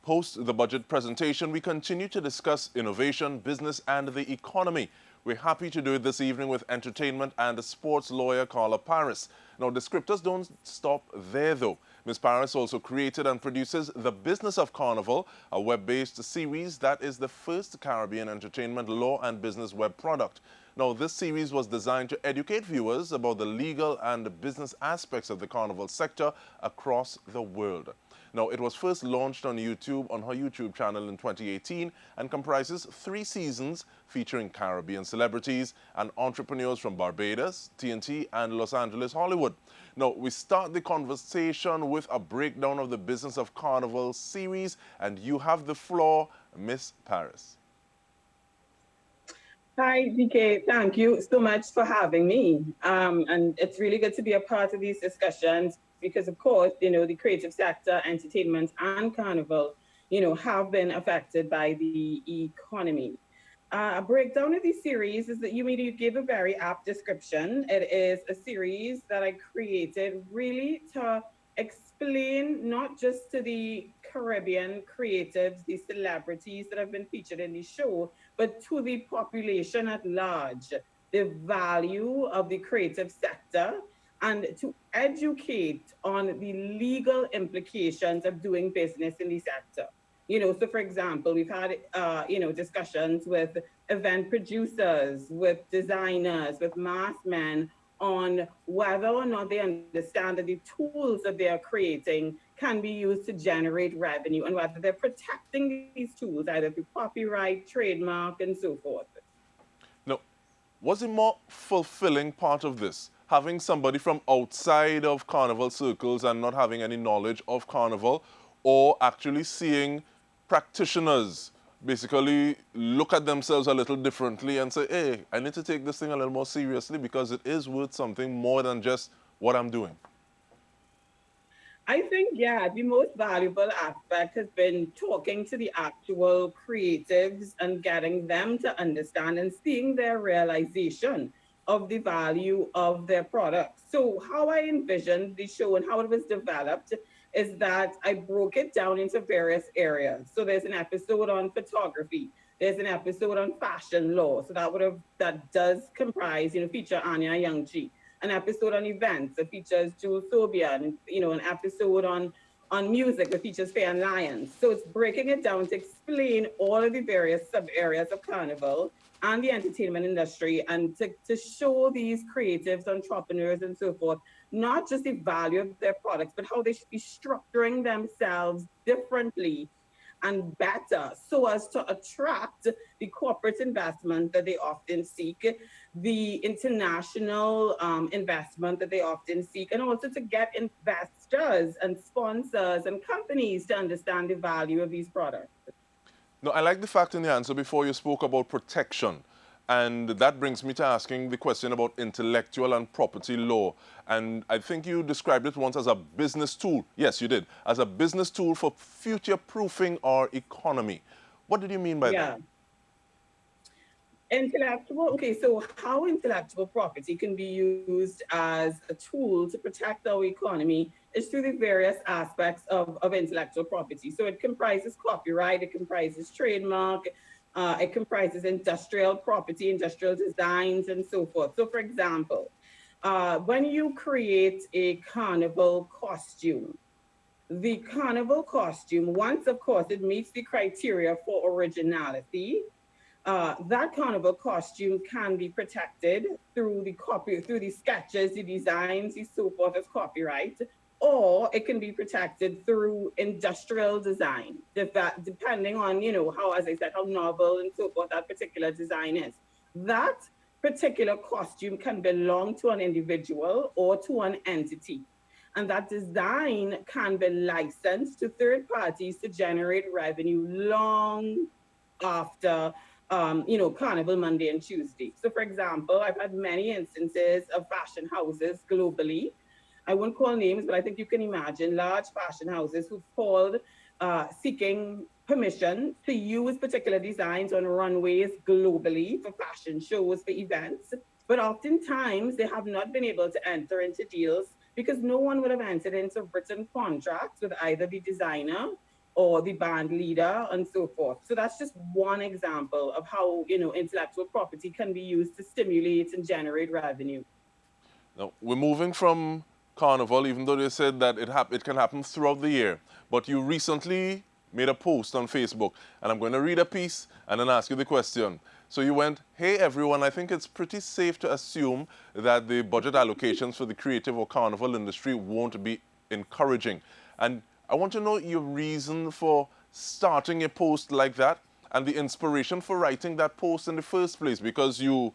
Post the budget presentation, we continue to discuss innovation, business, and the economy. We're happy to do it this evening with entertainment and sports lawyer Carla Parris. Now, descriptors don't stop there, though. Ms. Parris also created and produces The Business of Carnival, a web-based series that is the first Caribbean entertainment law and business web product. Now, this series was designed to educate viewers about the legal and business aspects of the carnival sector across the world. Now, it was first launched on YouTube, on her YouTube channel in 2018, and comprises 3 seasons featuring Caribbean celebrities and entrepreneurs from Barbados, TNT, and Los Angeles, Hollywood. Now, we start the conversation with a breakdown of the Business of Carnival series, and you have the floor, Miss Parris. Hi, DK. Thank you so much for having me. And it's really good to be a part of these discussions because, of course, the creative sector, entertainment, and carnival, have been affected by the economy. A breakdown of these series is that you give a very apt description. It is a series that I created really to explain not just to the Caribbean creatives, the celebrities that have been featured in the show, but to the population at large, the value of the creative sector, and to educate on the legal implications of doing business in the sector. So for example, we've had, discussions with event producers, with designers, with mass men on whether or not they understand that the tools that they are creating can be used to generate revenue and whether they're protecting these tools either through copyright, trademark, and so forth. Now, was a more fulfilling part of this, having somebody from outside of carnival circles and not having any knowledge of carnival, or actually seeing practitioners basically look at themselves a little differently and say, hey, I need to take this thing a little more seriously because it is worth something more than just what I'm doing? I think, the most valuable aspect has been talking to the actual creatives and getting them to understand and seeing their realization of the value of their products. So how I envisioned the show and how it was developed is that I broke it down into various areas. So there's an episode on photography. There's an episode on fashion law. So that does comprise, feature Anya Youngji. An episode on events that features Jules Sobia, and an episode on music that features Fair and Lions. So it's breaking it down to explain all of the various sub areas of carnival and the entertainment industry, and to show these creatives, entrepreneurs, and so forth, not just the value of their products, but how they should be structuring themselves differently and better so as to attract the corporate investment that they often seek, the international investment that they often seek, and also to get investors and sponsors and companies to understand the value of these products. No, I like the fact in the answer before you spoke about protection. And that brings me to asking the question about intellectual and property law. And I think you described it once as a business tool. Yes, you did. As a business tool for future-proofing our economy. What did you mean by that? So how intellectual property can be used as a tool to protect our economy is through the various aspects of intellectual property. So it comprises copyright, it comprises trademark, it comprises industrial property, industrial designs, and so forth. So for example, when you create a carnival costume, the carnival costume, once of course it meets the criteria for originality, that carnival costume can be protected through the sketches, the designs, and so forth as copyright, or it can be protected through industrial design, depending on, how, as I said, how novel and so forth that particular design is. That particular costume can belong to an individual or to an entity. And that design can be licensed to third parties to generate revenue long after Carnival Monday and Tuesday. So for example, I've had many instances of fashion houses globally. I won't call names, but I think you can imagine large fashion houses who've called seeking permission to use particular designs on runways globally for fashion shows, for events. But oftentimes they have not been able to enter into deals because no one would have entered into written contracts with either the designer or the band leader and so forth. So that's just one example of how, intellectual property can be used to stimulate and generate revenue. Now, we're moving from Carnival, even though they said that it can happen throughout the year. But you recently made a post on Facebook, and I'm going to read a piece and then ask you the question. So you went, "Hey everyone, I think it's pretty safe to assume that the budget allocations for the creative or carnival industry won't be encouraging." And I want to know your reason for starting a post like that and the inspiration for writing that post in the first place, because you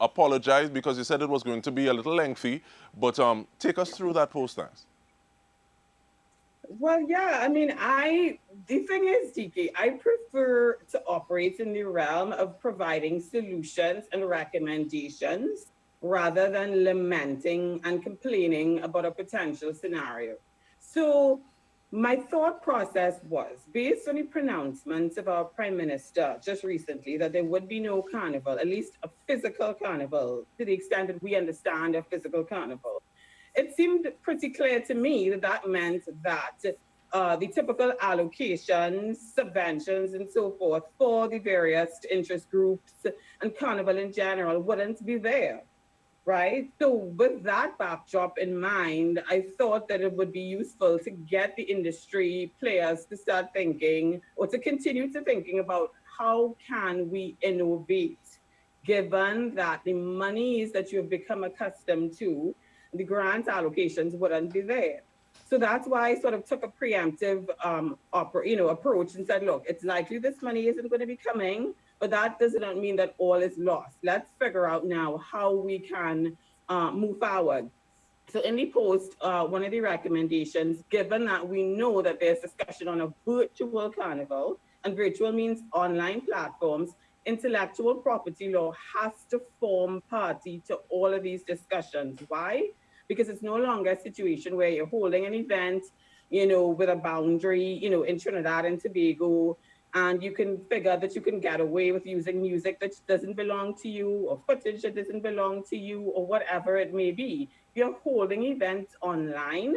apologized because you said it was going to be a little lengthy, but take us through that post, thanks. Well, yeah, I mean, the thing is, TK, I prefer to operate in the realm of providing solutions and recommendations rather than lamenting and complaining about a potential scenario. So my thought process was based on the pronouncements of our Prime Minister just recently that there would be no carnival, at least a physical carnival, to the extent that we understand a physical carnival. It seemed pretty clear to me that that meant that the typical allocations, subventions, and so forth for the various interest groups and carnival in general wouldn't be there, right? So with that backdrop in mind, I thought that it would be useful to get the industry players to start thinking or to continue to thinking about how can we innovate, given that the monies that you have become accustomed to, the grant allocations wouldn't be there. So that's why I sort of took a preemptive approach and said, look, it's likely this money isn't going to be coming, but that does not mean that all is lost. Let's figure out now how we can move forward. So in the post, one of the recommendations, given that we know that there's discussion on a virtual carnival, and virtual means online platforms, intellectual property law has to form party to all of these discussions. Why? Because it's no longer a situation where you're holding an event, with a boundary, in Trinidad and Tobago, and you can figure that you can get away with using music that doesn't belong to you or footage that doesn't belong to you or whatever it may be. If you're holding events online,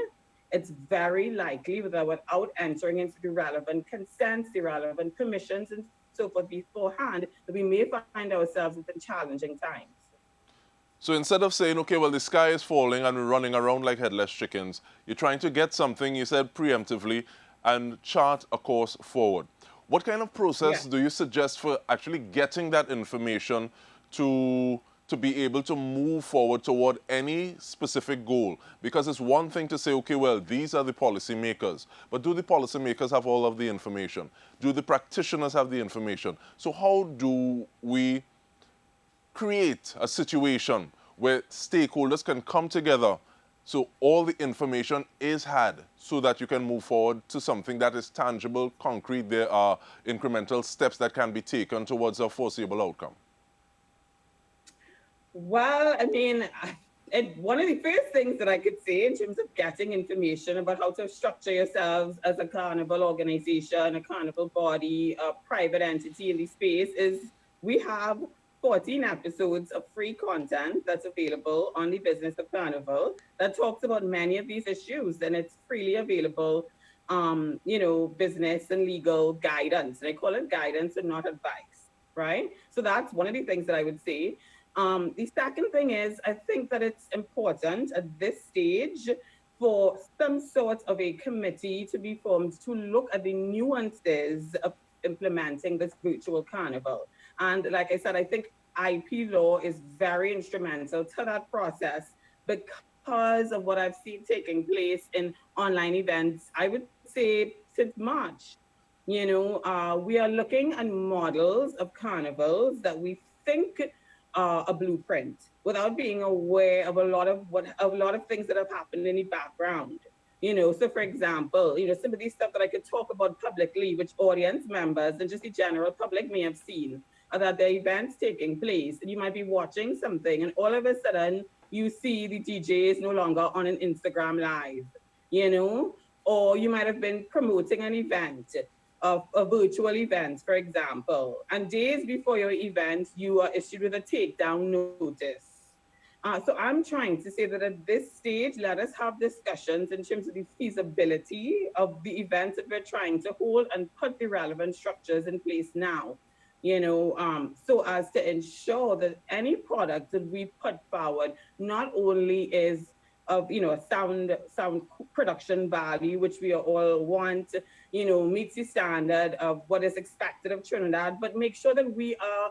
it's very likely without entering into the relevant consents, the relevant permissions, and so forth beforehand, that we may find ourselves in challenging times. So instead of saying, okay, well, the sky is falling and we're running around like headless chickens, you're trying to get something, you said preemptively, and chart a course forward. What kind of process do you suggest for actually getting that information to be able to move forward toward any specific goal? Because it's one thing to say, okay, well, these are the policymakers, but do the policymakers have all of the information? Do the practitioners have the information? So how do we create a situation where stakeholders can come together so all the information is had so that you can move forward to something that is tangible, concrete? There are incremental steps that can be taken towards a foreseeable outcome. Well, I mean, one of the first things that I could say in terms of getting information about how to structure yourselves as a carnival organization, a carnival body, a private entity in the space is we have 14 episodes of free content that's available on the Business of Carnival that talks about many of these issues, and it's freely available, business and legal guidance. And I call it guidance and not advice, right? So that's one of the things that I would say. The second thing is, I think that it's important at this stage for some sort of a committee to be formed to look at the nuances of implementing this virtual carnival. And like I said, I think IP law is very instrumental to that process because of what I've seen taking place in online events, I would say since March. We are looking at models of carnivals that we think are a blueprint without being aware of a lot of things that have happened in the background. So for example, some of these stuff that I could talk about publicly, which audience members and just the general public may have seen, are that there are events taking place and you might be watching something and all of a sudden you see the DJ is no longer on an Instagram live, or you might have been promoting an event, of a virtual event, for example, and days before your event, you are issued with a takedown notice. So I'm trying to say that at this stage, let us have discussions in terms of the feasibility of the events that we're trying to hold and put the relevant structures in place now, so as to ensure that any product that we put forward not only is of a sound production value, which we all want, meets the standard of what is expected of Trinidad, but make sure that we are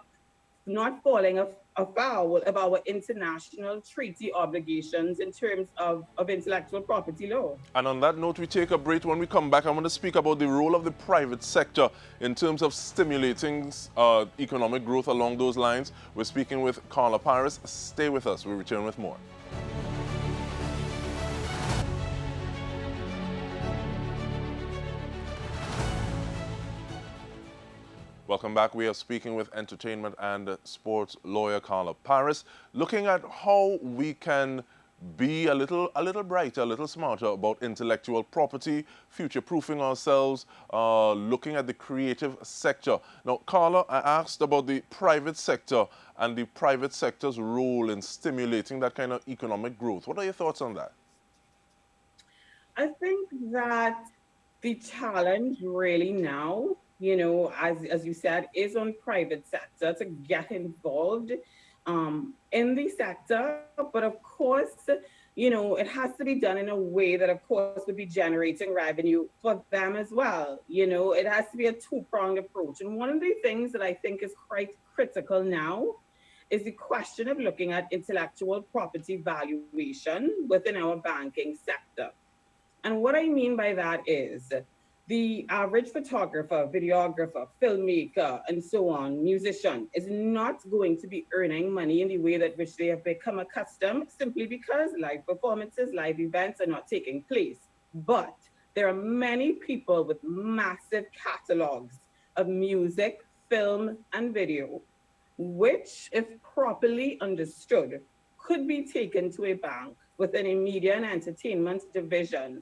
not falling afoul of our international treaty obligations in terms of intellectual property law. And on that note, we take a break. When we come back, I want to speak about the role of the private sector in terms of stimulating economic growth along those lines. We're speaking with Carla Parris. Stay with us. We'll return with more. Welcome back. We are speaking with entertainment and sports lawyer Carla Parris, looking at how we can be a little brighter, a little smarter about intellectual property, future-proofing ourselves, looking at the creative sector. Now, Carla, I asked about the private sector and the private sector's role in stimulating that kind of economic growth. What are your thoughts on that? I think that the challenge really now, as you said, is on private sector to get involved in the sector. But of course, it has to be done in a way that, of course, would be generating revenue for them as well. It has to be a two-pronged approach. And one of the things that I think is quite critical now is the question of looking at intellectual property valuation within our banking sector. And what I mean by that is the average photographer, videographer, filmmaker, and so on, musician, is not going to be earning money in the way that which they have become accustomed, simply because live performances, live events are not taking place. But there are many people with massive catalogs of music, film, and video, which, if properly understood, could be taken to a bank within a media and entertainment division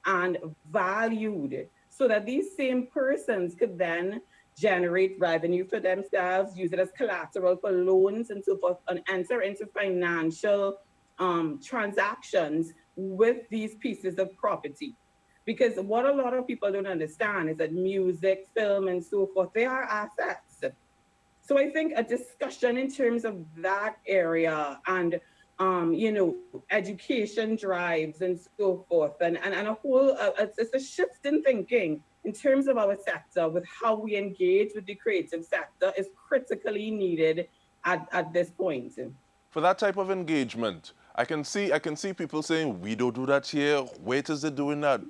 and valued, so that these same persons could then generate revenue for themselves, use it as collateral for loans and so forth, and enter into financial transactions with these pieces of property. Because what a lot of people don't understand is that music, film, and so forth, they are assets. So I think a discussion in terms of that area and education drives and so forth, and a whole, it's a shift in thinking in terms of our sector with how we engage with the creative sector is critically needed at this point. For that type of engagement, I can see people saying, we don't do that here. Wait, is it doing that?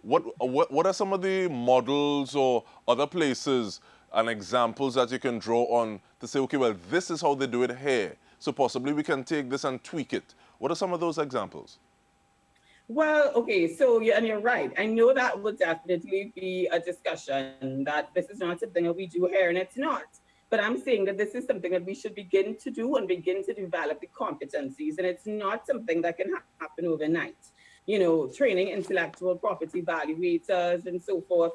What are some of the models or other places and examples that you can draw on to say, okay, well, this is how they do it here, so possibly we can take this and tweak it? What are some of those examples? Well, okay, so yeah, and you're right. I know that will definitely be a discussion, that this is not something that we do here, and it's not. But I'm saying that this is something that we should begin to do and begin to develop the competencies, and it's not something that can happen overnight. Training intellectual property evaluators and so forth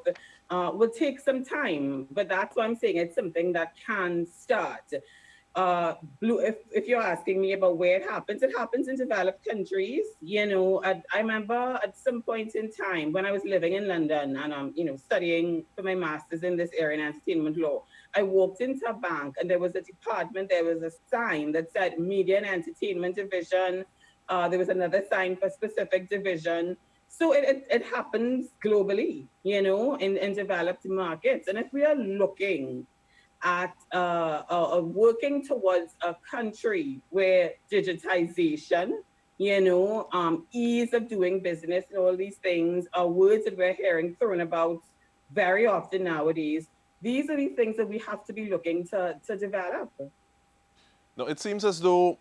will take some time, but that's why I'm saying it's something that can start. If you're asking me about where it happens in developed countries. I remember at some point in time when I was living in London and studying for my master's in this area in entertainment law, I walked into a bank and there was a department, there was a sign that said Media and Entertainment Division. There was another sign for specific division. So it happens globally, in developed markets. And if we are looking at working towards a country where digitization, ease of doing business and all these things are words that we're hearing thrown about very often nowadays, these are the things that we have to be looking to develop. Now, it seems as though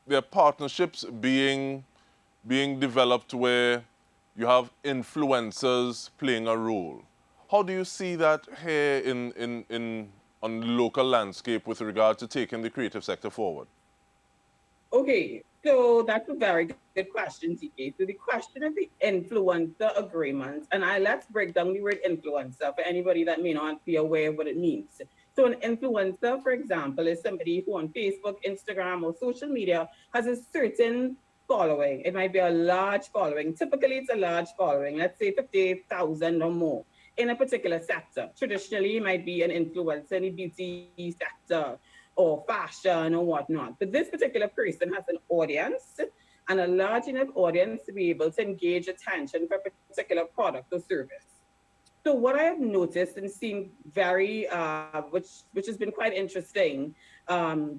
there are partnerships being developed where you have influencers playing a role. How do you see that here on the local landscape with regard to taking the creative sector forward? Okay, so that's a very good question, TK. So the question of the influencer agreement, and let's break down the word influencer for anybody that may not be aware of what it means. So an influencer, for example, is somebody who on Facebook, Instagram, or social media has a certain following. It might be a large following. Typically, it's a large following, let's say 50,000 or more in a particular sector. Traditionally, it might be an influencer in the beauty sector or fashion or whatnot. But this particular person has an audience and a large enough audience to be able to engage attention for a particular product or service. So what I have noticed and seen very, which has been quite interesting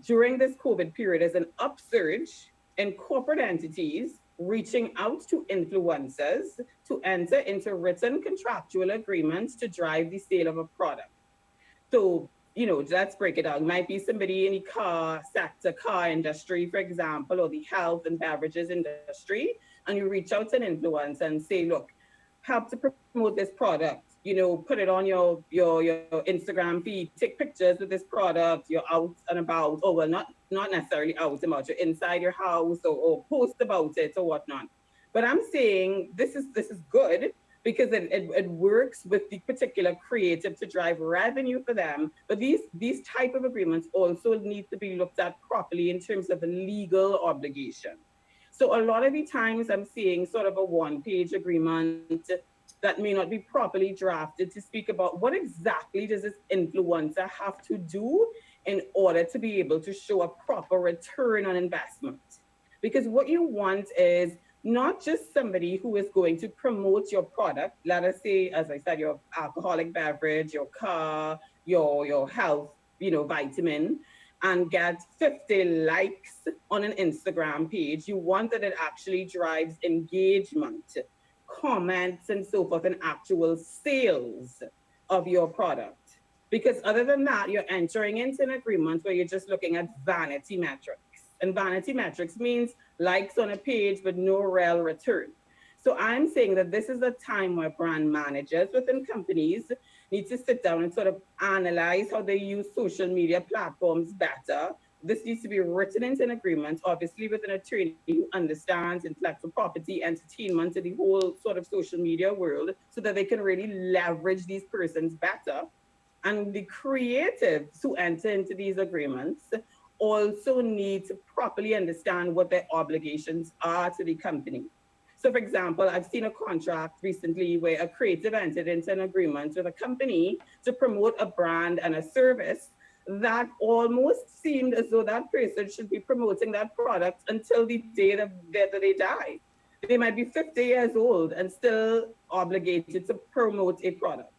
during this COVID period, is an upsurge in corporate entities reaching out to influencers to enter into written contractual agreements to drive the sale of a product. So, let's break it down. It might be somebody in the car sector, car industry, for example, or the health and beverages industry, and you reach out to an influencer and say, look, help to promote this product, put it on your Instagram feed, take pictures with this product, you're out and about, or well, not necessarily out and about, you're inside your house or post about it or whatnot. But I'm saying this is good because it works with the particular creative to drive revenue for them. But these type of agreements also need to be looked at properly in terms of the legal obligation. So a lot of the times I'm seeing sort of a one-page agreement that may not be properly drafted to speak about what exactly does this influencer have to do in order to be able to show a proper return on investment. Because what you want is not just somebody who is going to promote your product, let us say, as I said, your alcoholic beverage, your car, your health, vitamin, and get 50 likes on an Instagram page. You want that it actually drives engagement, comments, and so forth, and actual sales of your product. Because other than that, you're entering into an agreement where you're just looking at vanity metrics. And vanity metrics means likes on a page, but no real return. So I'm saying that this is a time where brand managers within companies need to sit down and sort of analyze how they use social media platforms better. This needs to be written into an agreement, obviously with an attorney who understands intellectual property, entertainment, and the whole sort of social media world, so that they can really leverage these persons better. And the creatives who enter into these agreements also need to properly understand what their obligations are to the company. So, for example, I've seen a contract recently where a creative entered into an agreement with a company to promote a brand and a service that almost seemed as though that person should be promoting that product until the day that they die. They might be 50 years old and still obligated to promote a product.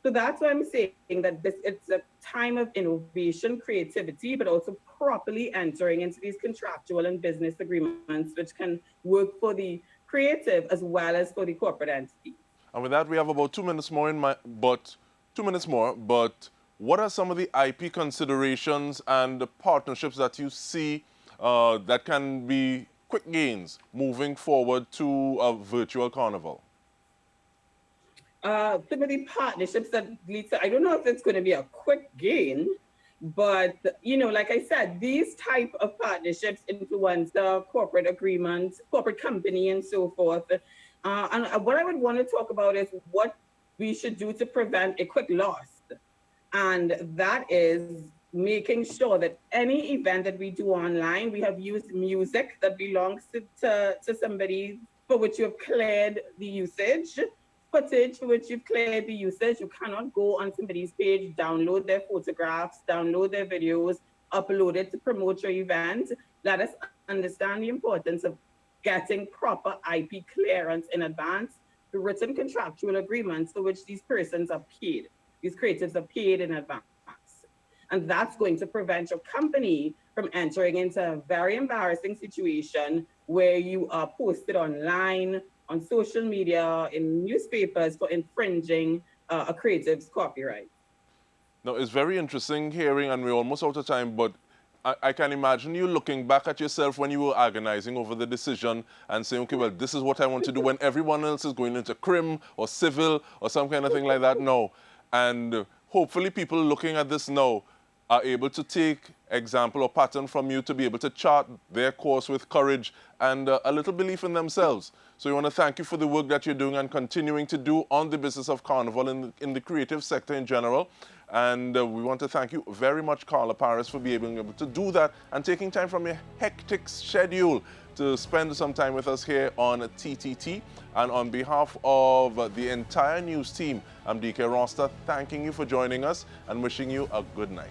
So that's why I'm saying that it's a time of innovation, creativity, but also properly entering into these contractual and business agreements, which can work for the creative as well as for the corporate entity. And with that, we have about 2 minutes more but what are some of the IP considerations and the partnerships that you see that can be quick gains moving forward to a virtual carnival? Some of the partnerships that lead to, I don't know if it's going to be a quick gain, but, like I said, these type of partnerships influence the corporate agreements, corporate company, and so forth. And what I would want to talk about is what we should do to prevent a quick loss. And that is making sure that any event that we do online, we have used music that belongs to somebody for which you have cleared the usage, footage for which you've cleared the usage. You cannot go on somebody's page, download their photographs, download their videos, upload it to promote your event. Let us understand the importance of getting proper IP clearance in advance, the written contractual agreements for which these persons are paid. These creatives are paid in advance. And that's going to prevent your company from entering into a very embarrassing situation where you are posted online, on social media, in newspapers for infringing a creative's copyright. Now, it's very interesting hearing, and we're almost out of time, but I can imagine you looking back at yourself when you were agonizing over the decision and saying, okay, well, this is what I want to do when everyone else is going into crim or civil or some kind of thing like that. No. And hopefully people looking at this now are able to take example or pattern from you to be able to chart their course with courage and a little belief in themselves. So we want to thank you for the work that you're doing and continuing to do on the Business of Carnival in the creative sector in general. And we want to thank you very much, Carla Parris, for being able to do that and taking time from your hectic schedule to spend some time with us here on TTT. And on behalf of the entire news team, I'm DK Roster, thanking you for joining us and wishing you a good night.